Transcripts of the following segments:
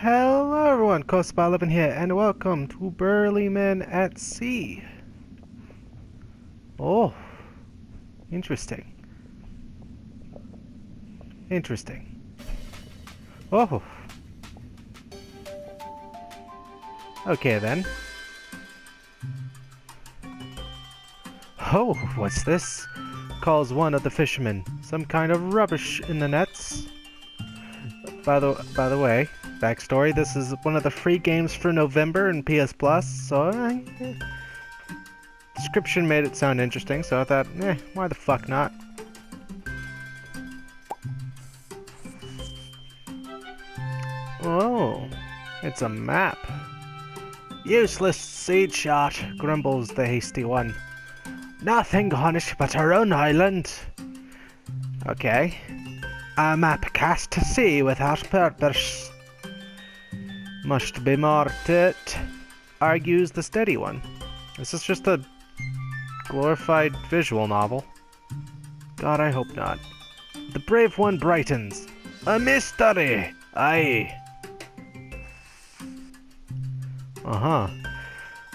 Hello everyone, Coastby11 here, and welcome to Burly Men at Sea. Oh, interesting. Interesting. Oh. Okay then. Oh, what's this? Calls one of the fishermen. Some kind of rubbish in the nets. By the way, backstory, this is one of the free games for November in PS Plus, so description made it sound interesting, so I thought, why the fuck not? Oh, it's a map. Useless seed shot, grumbles the hasty one. Nothing on it but our own island. Okay. A map cast to sea without purpose. Must be more to it, argues the steady one. This is just a glorified visual novel. God, I hope not. The brave one brightens. A mystery! Aye. Uh-huh.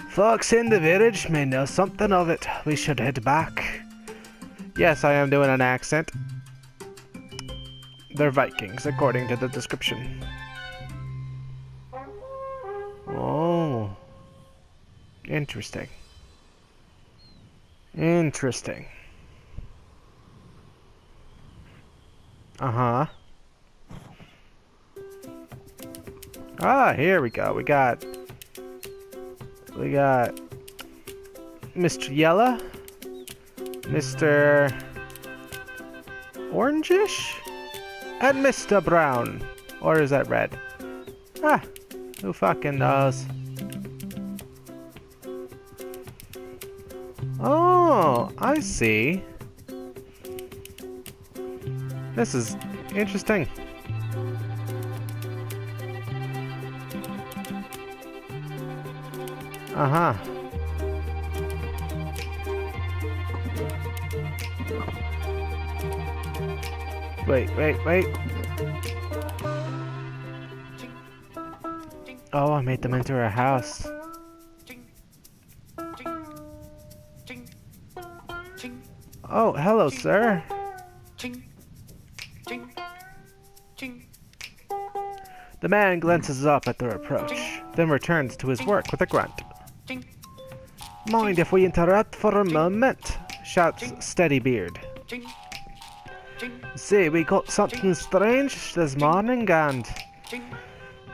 Folks in the village may know something of it. We should head back. Yes, I am doing an accent. They're Vikings, according to the description. Oh. Interesting. Interesting. Uh-huh. Ah, here we go. We got Mr. Yellow, Mr. Orangish, and Mr. Brown. Or is that red? Ah, who fucking knows? Oh, I see. This is interesting. Uh-huh. Wait. Oh, I made them into a house. Oh, hello, sir. The man glances up at their approach, then returns to his work with a grunt. Mind if we interrupt for a moment? Shouts Steadybeard. See, we got something strange this morning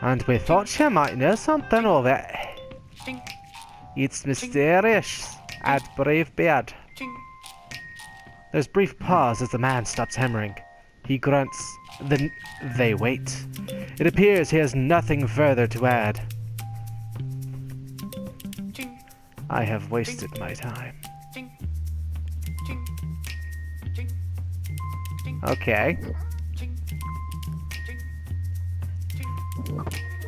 and we thought you might know something of it. It's mysterious, adds Bravebeard. There's brief pause as the man stops hammering. He grunts, then they wait. It appears he has nothing further to add. I have wasted my time. Okay.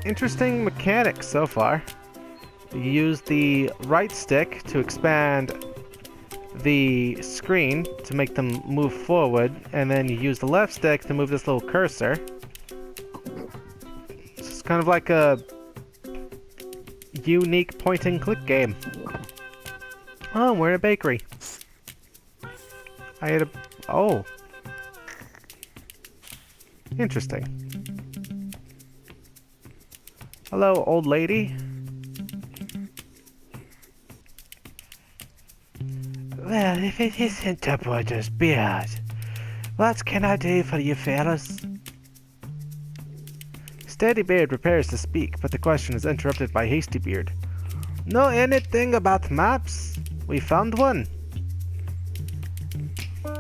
Interesting mechanics so far. You use the right stick to expand the screen to make them move forward, and then you use the left stick to move this little cursor. It's kind of like a unique point-and-click game. Oh, we're in a bakery. I ate a... Oh. Interesting. Hello, old lady. Well, if it isn't a brother's beard, what can I do for you fellas? Steadybeard prepares to speak, but the question is interrupted by Hastybeard. Know anything about maps? We found one.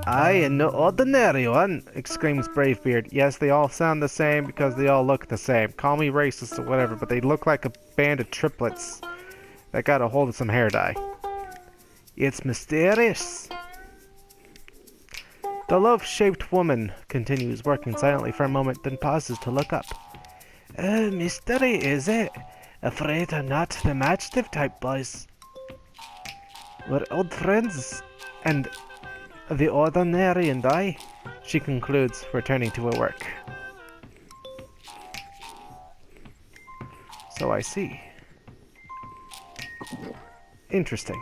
Aye, and no ordinary one, exclaims Bravebeard. Yes, they all sound the same because they all look the same. Call me racist or whatever, but they look like a band of triplets that got a hold of some hair dye. It's mysterious. The loaf-shaped woman continues working silently for a moment, then pauses to look up. Mystery, is it? Afraid I'm not the matchstick type, boys. We're old friends, and the ordinary and I, she concludes, returning to her work. So I see. Interesting.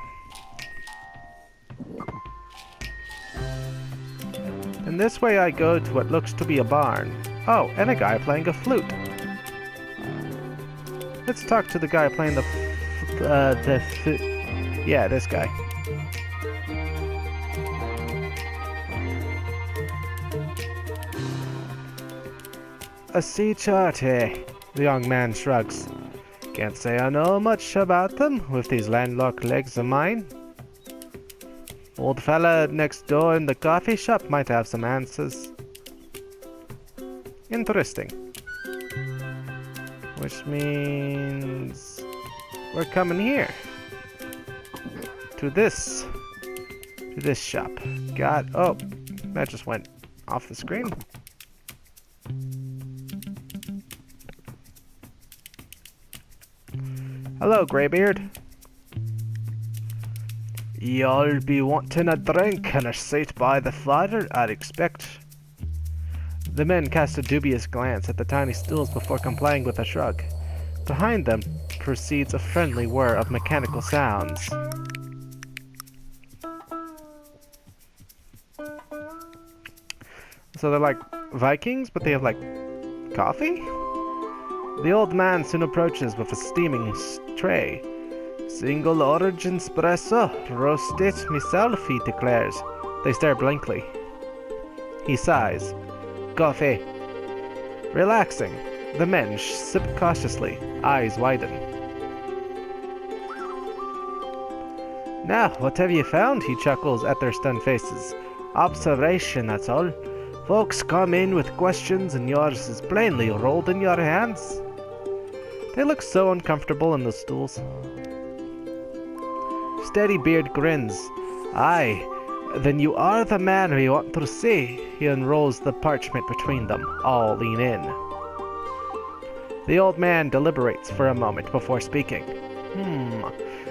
And this way I go to what looks to be a barn. Oh, and a guy playing a flute. Let's talk to the guy playing yeah, this guy. A sea chart, eh? The young man shrugs. Can't say I know much about them with these landlocked legs of mine. Old fella next door in the coffee shop might have some answers. Interesting. Which means we're coming here. To this shop. God, oh, that just went off the screen. Hello, Greybeard. You'll be wanting a drink and a seat by the fire, I'd expect. The men cast a dubious glance at the tiny stools before complying with a shrug. Behind them proceeds a friendly whir of mechanical sounds. So they're like Vikings, but they have like coffee? The old man soon approaches with a steaming tray. Single origin espresso, roast it myself, he declares. They stare blankly. He sighs. Coffee. Relaxing, the men sip cautiously, eyes widen. Now, what have you found? He chuckles at their stunned faces. Observation, that's all. Folks come in with questions and yours is plainly rolled in your hands. They look so uncomfortable in the stools. Steadybeard grins. Aye, then you are the man we want to see. He unrolls the parchment between them. All lean in. The old man deliberates for a moment before speaking.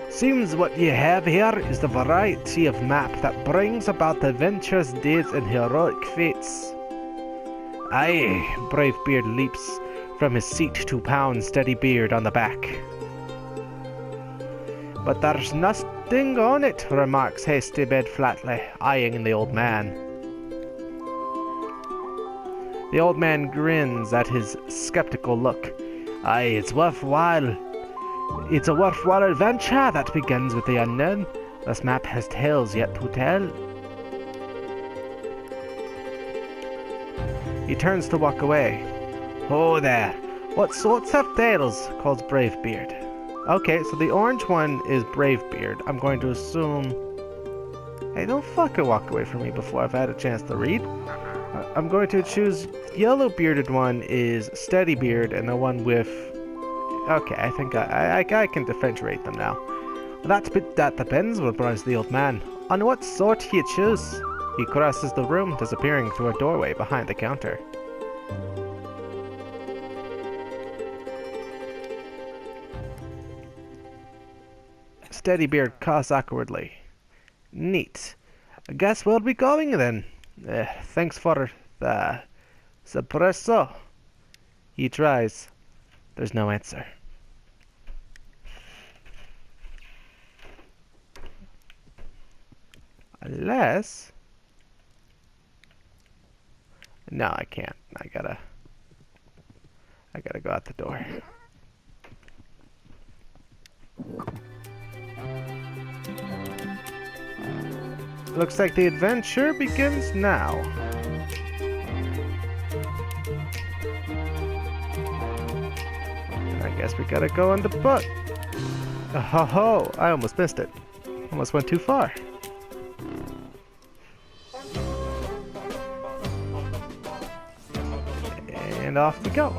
Seems what you have here is the variety of map that brings about adventures, deeds, and heroic feats. Aye, Bravebeard leaps from his seat to pound Steadybeard on the back. But there's nothing on it, remarks Hastybed flatly, eyeing the old man. The old man grins at his skeptical look. Aye, it's worthwhile. It's a worthwhile adventure that begins with the unknown. This map has tales yet to tell. He turns to walk away. Oh there, what sorts of tales? Calls Bravebeard. Okay, so the orange one is Bravebeard. I'm going to assume... Hey, don't fucking walk away from me before I've had a chance to read. I'm going to choose yellow bearded one is Steadybeard, and the one with... Okay, I think I can differentiate them now. That depends, replies the old man. On what sort you choose? He crosses the room, disappearing through a doorway behind the counter. Steadybeard coughs awkwardly. Neat. I guess we'll be going then. Thanks for the espresso. He tries. There's no answer. Unless... No, I can't. I gotta go out the door. Looks like the adventure begins now. I guess we gotta go on the boat. Oh ho ho! I almost missed it. Almost went too far. And off we go.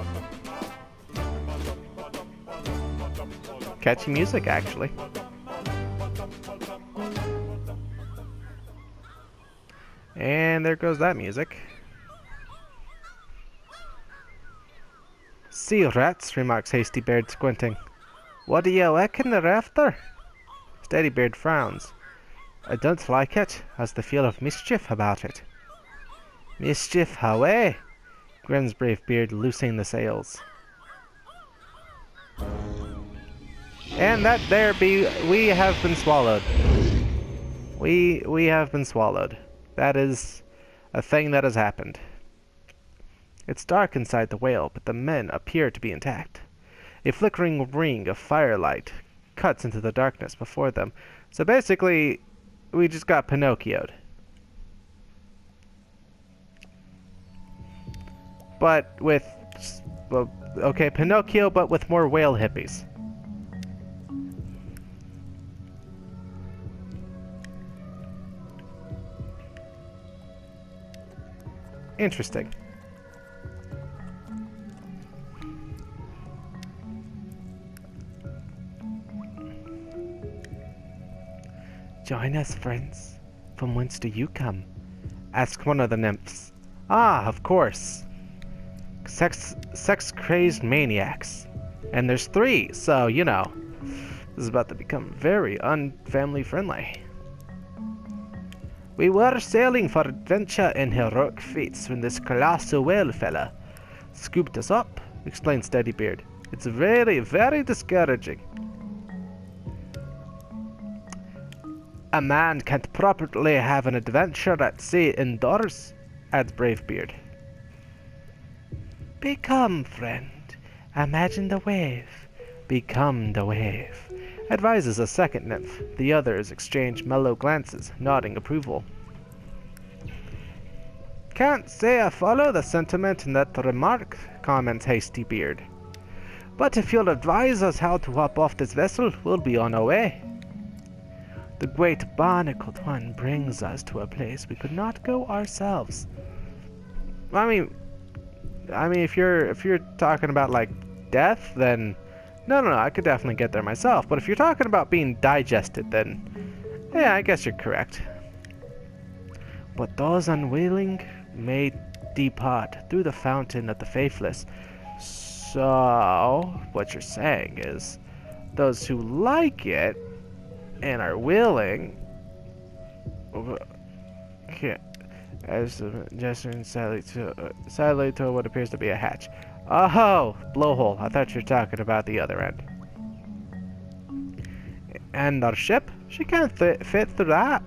Catchy music, actually. And there goes that music. Sea rats, remarks Hastybeard, squinting. What do you reckon they're after? Steadybeard frowns. I don't like it, has the feel of mischief about it. Mischief, how eh? Grins Bravebeard, loosing the sails. And that there be, we have been swallowed. We have been swallowed. That is a thing that has happened. It's dark inside the whale, but the men appear to be intact. A flickering ring of firelight cuts into the darkness before them. So basically, we just got Pinocchio'd. But with, well, okay, Pinocchio, but with more whale hippies. Interesting. Join us, friends. From whence do you come? Asked one of the nymphs. Ah, of course. Sex-crazed maniacs. And there's 3, so, you know, this is about to become very unfamily friendly. We were sailing for adventure and heroic feats when this colossal whale fella scooped us up, explained Steadybeard. It's very, very discouraging. A man can't properly have an adventure at sea indoors, adds Bravebeard. Become, friend. Imagine the wave. Become the wave, advises a second nymph. The others exchange mellow glances, nodding approval. Can't say I follow the sentiment in that remark, comments Hasty Beard. But if you'll advise us how to hop off this vessel, we'll be on our way. The great barnacled one brings us to a place we could not go ourselves. I mean, if you're talking about like death, then no, I could definitely get there myself. But if you're talking about being digested, then yeah, I guess you're correct. But those unwilling may depart through the fountain of the faithless. So what you're saying is, those who like it and are willing, as gesturing sadly to what appears to be a hatch. Oh, blowhole. I thought you were talking about the other end. And our ship? She can't fit through that.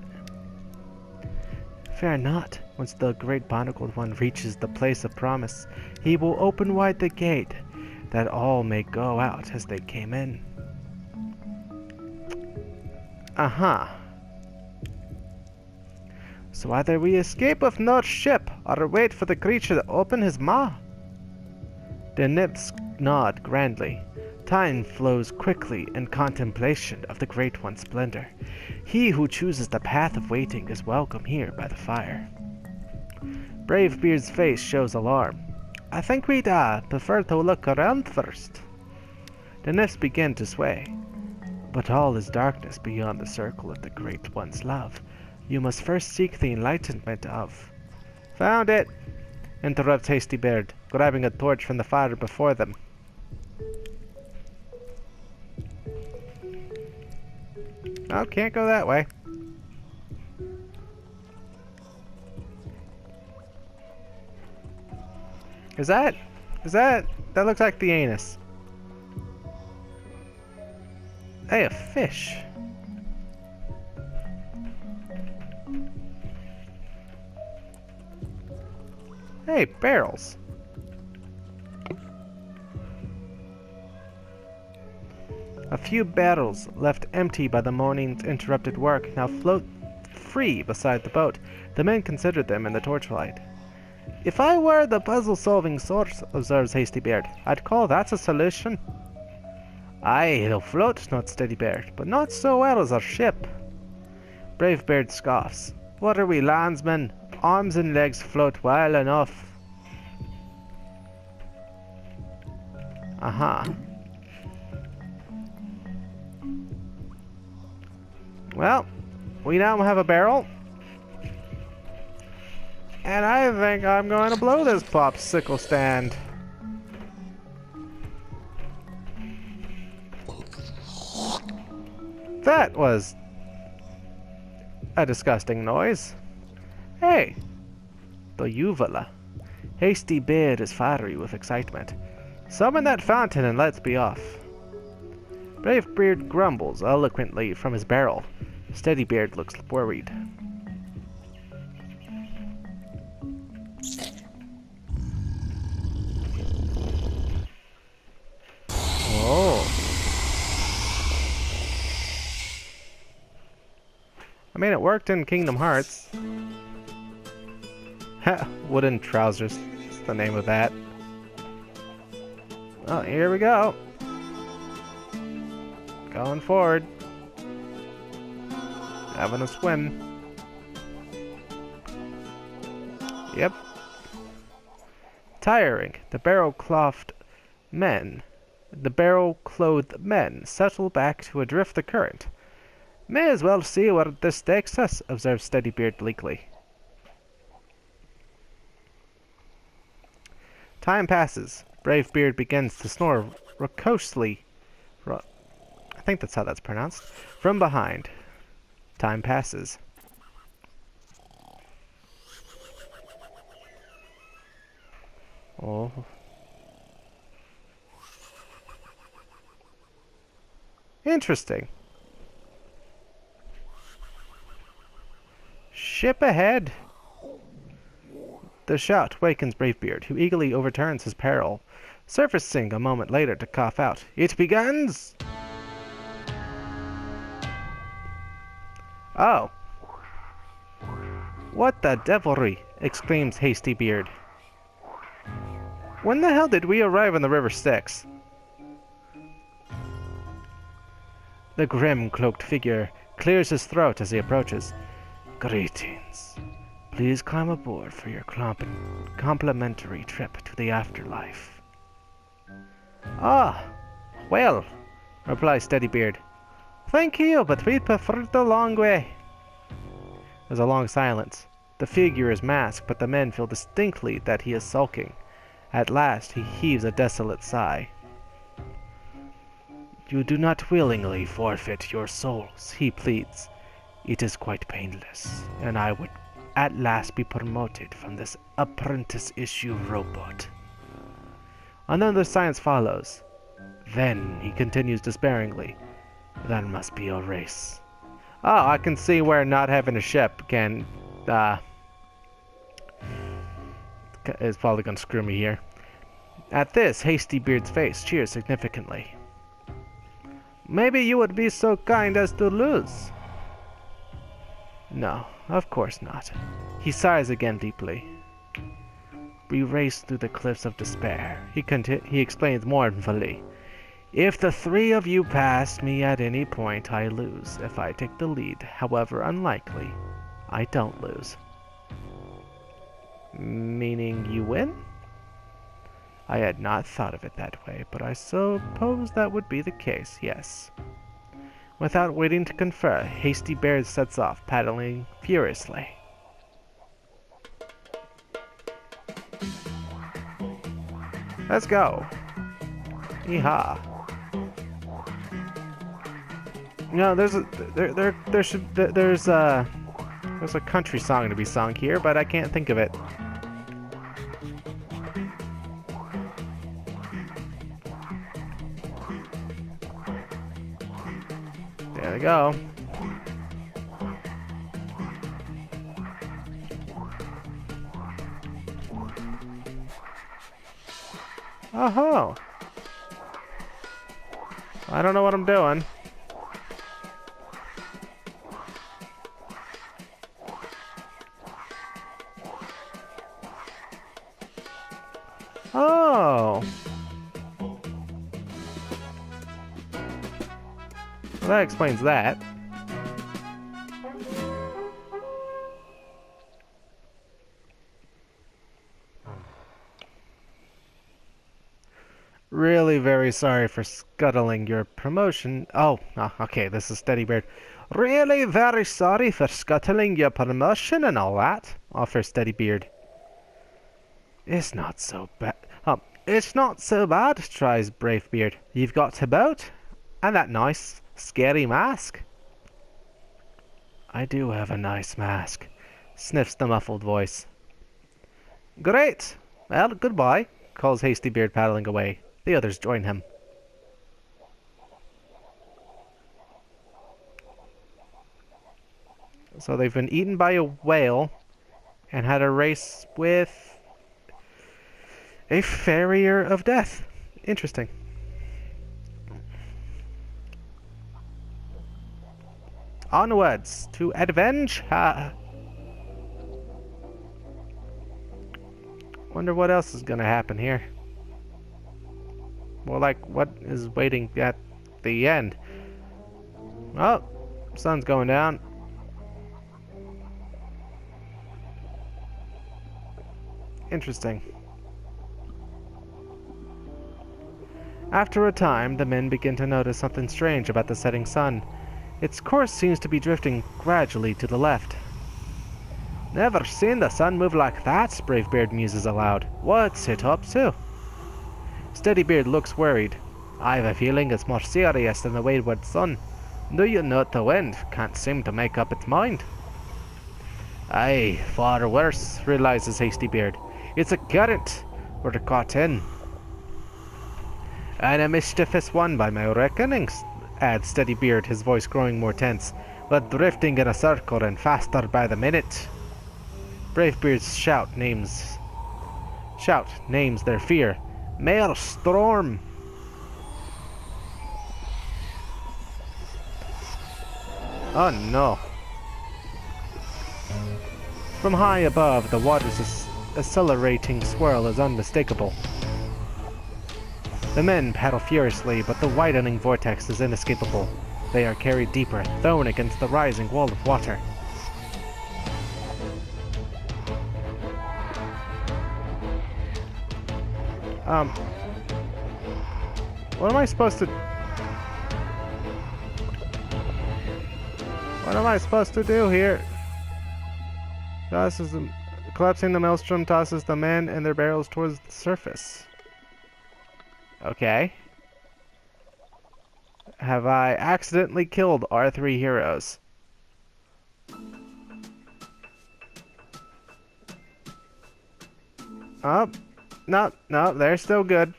Fear not. Once the great barnacled one reaches the place of promise, he will open wide the gate, that all may go out as they came in. So either we escape with no ship, or wait for the creature to open his maw. The nymphs nod grandly. Time flows quickly in contemplation of the Great One's splendor. He who chooses the path of waiting is welcome here by the fire. Bravebeard's face shows alarm. I think we'd prefer to look around first. The nymphs begin to sway. But all is darkness beyond the circle of the Great One's love. You must first seek the enlightenment of... Found it! Interrupts Hasty Beard, grabbing a torch from the fire before them. Oh, can't go that way. That looks like the anus. Hey, a fish. Hey, barrels. A few barrels left empty by the morning's interrupted work now float free beside the boat. The men considered them in the torchlight. If I were the puzzle-solving source, observes Hasty Beard, I'd call that a solution. Aye, it'll float, not Steadybeard, but not so well as our ship. Bravebeard scoffs. What are we, landsmen? Arms and legs float well enough. Well, we now have a barrel. And I think I'm going to blow this popsicle stand. That was a disgusting noise. Hey, the uvula. Hasty Beard is fiery with excitement. Summon that fountain and let's be off. Bravebeard grumbles eloquently from his barrel. Steadybeard looks worried. Oh. I mean, it worked in Kingdom Hearts. Ha! Wooden trousers. That's the name of that. Oh, here we go. Going forward. Having a swim. Yep. Tiring. The barrel-clothed men settle back to adrift the current. May as well see where this takes us, observed Steadybeard bleakly. Time passes. Bravebeard begins to snore raucously. I think that's how that's pronounced. From behind. Time passes. Oh. Interesting. Ship ahead. The shout wakens Bravebeard, who eagerly overturns his peril, surfacing a moment later to cough out, "It begins!" Oh. What the devilry! Exclaims Hastybeard. When the hell did we arrive on the River Styx? The grim, cloaked figure clears his throat as he approaches. Greetings. Please climb aboard for your complimentary trip to the afterlife. Ah, well, replies Steadybeard. Thank you, but we'd prefer the long way. There's a long silence. The figure is masked, but the men feel distinctly that he is sulking. At last, he heaves a desolate sigh. You do not willingly forfeit your souls, he pleads. It is quite painless, and I would at last be promoted from this apprentice-issue robot. Another silence follows. Then he continues despairingly. That must be a race. Oh, I can see where not having a ship can, is probably gonna screw me here. At this, Hastybeard's face cheers significantly. Maybe you would be so kind as to lose. No, of course not. He sighs again deeply. We race through the cliffs of despair. He explains mournfully. If the three of you pass me at any point, I lose. If I take the lead, however unlikely, I don't lose. Meaning you win? I had not thought of it that way, but I suppose that would be the case, yes. Without waiting to confer, Hastybeard sets off, paddling furiously. Let's go. Yeehaw. No, there's a country song to be sung here, but I can't think of it. There we go. Oh-ho. I don't know what I'm doing. Oh. Well, that explains that. Really very sorry for scuttling your promotion. Oh, okay, this is Steadybeard. Really very sorry for scuttling your promotion and all that, offers Steadybeard. It's not so bad. It's not so bad, tries Bravebeard. You've got a boat, and that nice, scary mask. I do have a nice mask, sniffs the muffled voice. Great. Well, goodbye, calls Hastybeard, paddling away. The others join him. So they've been eaten by a whale and had a race with a farrier of death. Interesting. Onwards to avenge her. Wonder what else is gonna happen here. Well, like, what is waiting at the end? Oh, sun's going down. Interesting. After a time, the men begin to notice something strange about the setting sun. Its course seems to be drifting gradually to the left. Never seen the sun move like that, Bravebeard muses aloud. What's it up to? Steadybeard looks worried. I've a feeling it's more serious than the wayward sun. Do you note the wind can't seem to make up its mind? Aye, far worse, realizes Hastybeard. It's a current. We're caught in. And a mischievous one by my reckonings, adds Steadybeard, his voice growing more tense. But drifting in a circle and faster by the minute. Bravebeard's shout names their fear. Maelstrom! Oh no. From high above, the water's accelerating swirl is unmistakable. The men paddle furiously, but the widening vortex is inescapable. They are carried deeper, thrown against the rising wall of water. What am I supposed to do here? Collapsing the maelstrom tosses the men and their barrels towards the surface. Okay. Have I accidentally killed our three heroes? Oh, no, they're still good.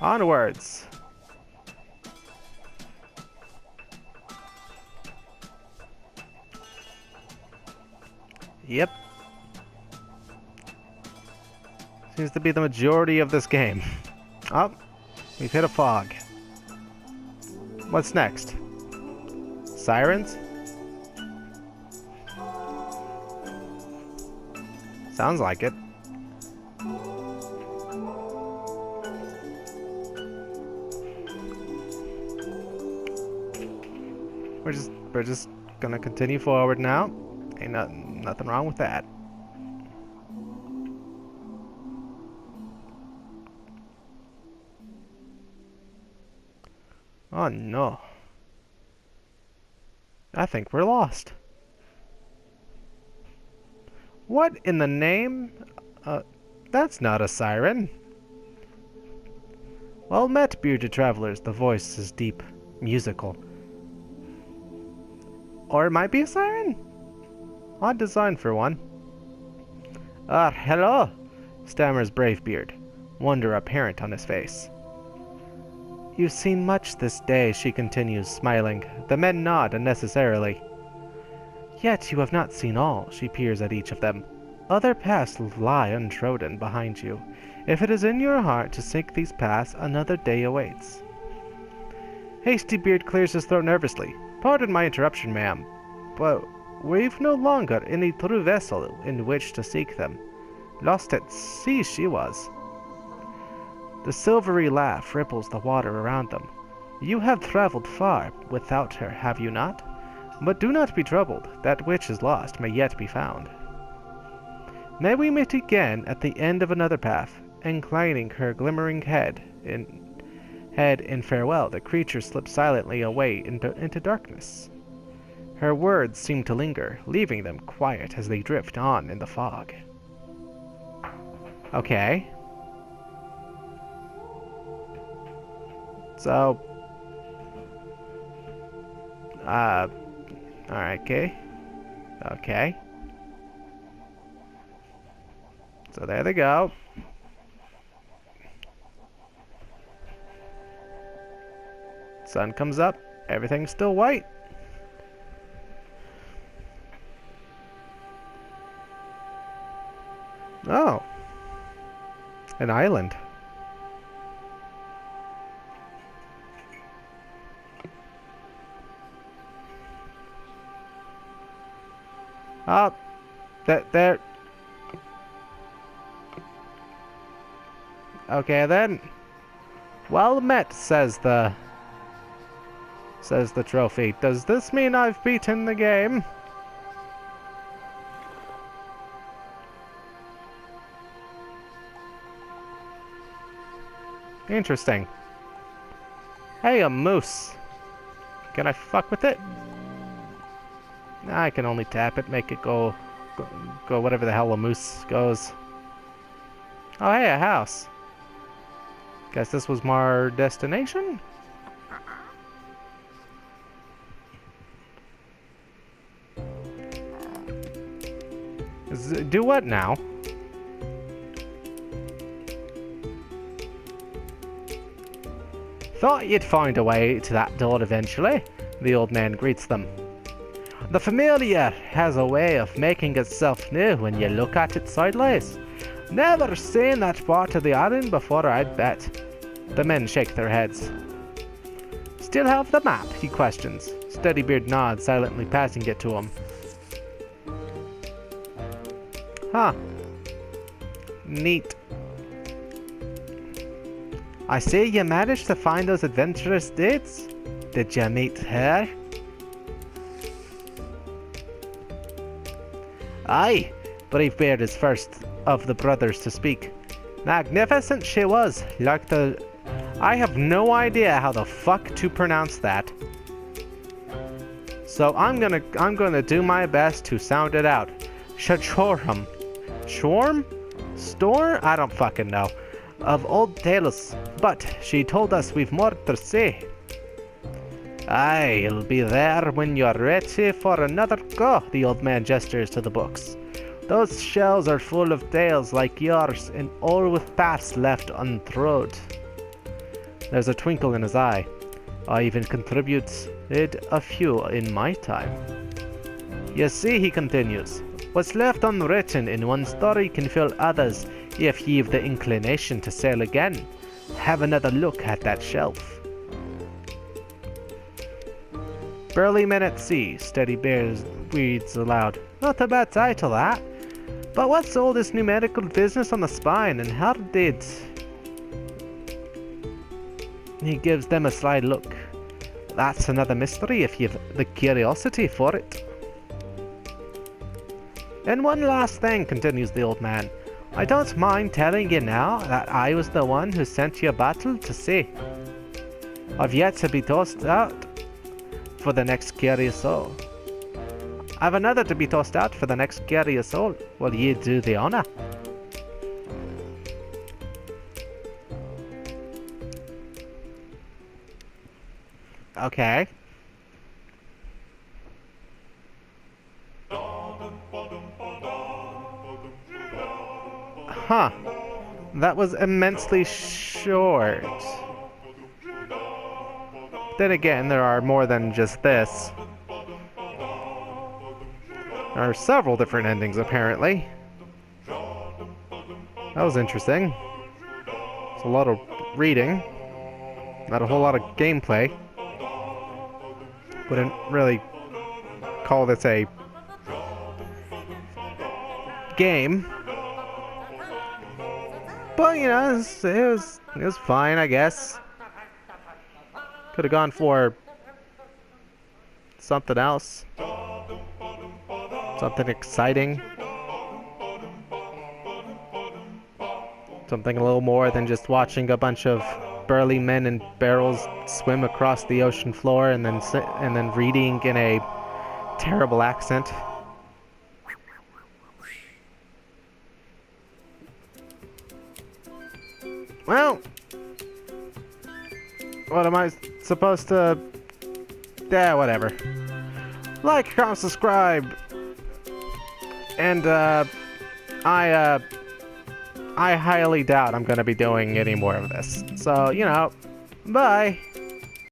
Onwards. Yep. Seems to be the majority of this game. Oh, we've hit a fog. What's next? Sirens? Sounds like it. We're just gonna continue forward now. Ain't nothing wrong with that. Oh no. I think we're lost. What in the name? That's not a siren. Well met, bearded travelers. The voice is deep, musical. Or it might be a siren? Odd design for one. Hello, stammers Bravebeard, wonder apparent on his face. You've seen much this day, she continues, smiling. The men nod unnecessarily. Yet you have not seen all, she peers at each of them. Other paths lie untrodden behind you. If it is in your heart to seek these paths, another day awaits. Hastybeard clears his throat nervously. Pardon my interruption, ma'am, but we've no longer any true vessel in which to seek them. Lost at sea she was. The silvery laugh ripples the water around them. You have traveled far without her, have you not? But do not be troubled. That which is lost may yet be found. May we meet again at the end of another path. Inclining her glimmering head in farewell, the creature slips silently away into darkness. Her words seem to linger, leaving them quiet as they drift on in the fog. Okay. So, alright, okay. So there they go. Sun comes up. everything's still white. Oh. An island. Oh. There. Okay then. Well met, says the trophy. Does this mean I've beaten the game? Interesting. Hey, a moose. Can I fuck with it? Nah, I can only tap it, make it go whatever the hell a moose goes. Oh, hey, a house. Guess this was my destination? Do what now? Thought you'd find a way to that door eventually, the old man greets them. The familiar has a way of making itself new when you look at it sideways. Never seen that part of the island before, I'd bet. The men shake their heads. Still have the map, he questions. Steadybeard nods, silently passing it to him. Huh. Neat. I see you managed to find those adventurous dudes. Did you meet her? Aye, Bravebeard is first of the brothers to speak. Magnificent she was, like the... I have no idea how the fuck to pronounce that. So I'm gonna do my best to sound it out. Shachorham. Shorm? Store? I don't fucking know. Of old tales, but she told us we've more to say. I'll be there when you're ready for another go, the old man gestures to the books. Those shelves are full of tales like yours, and all with paths left untrod. There's a twinkle in his eye. I even contributed a few in my time. You see, he continues, what's left unwritten in one story can fill others if you've the inclination to sail again. Have another look at that shelf. Burly Men at Sea, Steadybeard reads aloud. Not a bad title, that. But what's all this numerical business on the spine, and how did... He gives them a sly look. That's another mystery if you've the curiosity for it. And one last thing, continues the old man. I don't mind telling you now that I was the one who sent you a bottle to sea. I've yet to be tossed out for the next curious soul. I've another to be tossed out for the next curious soul. Will you do the honor? Okay. Huh. That was immensely short. Then again, there are more than just this. There are several different endings, apparently. That was interesting. It's a lot of reading. Not a whole lot of gameplay. Wouldn't really call this a game. But, you know, it was fine, I guess. Could have gone for something else. Something exciting. Something a little more than just watching a bunch of burly men in barrels swim across the ocean floor and then reading in a terrible accent. Well, what am I supposed to... Yeah, whatever. Like, comment, subscribe. And, I highly doubt I'm gonna be doing any more of this. So, you know, bye.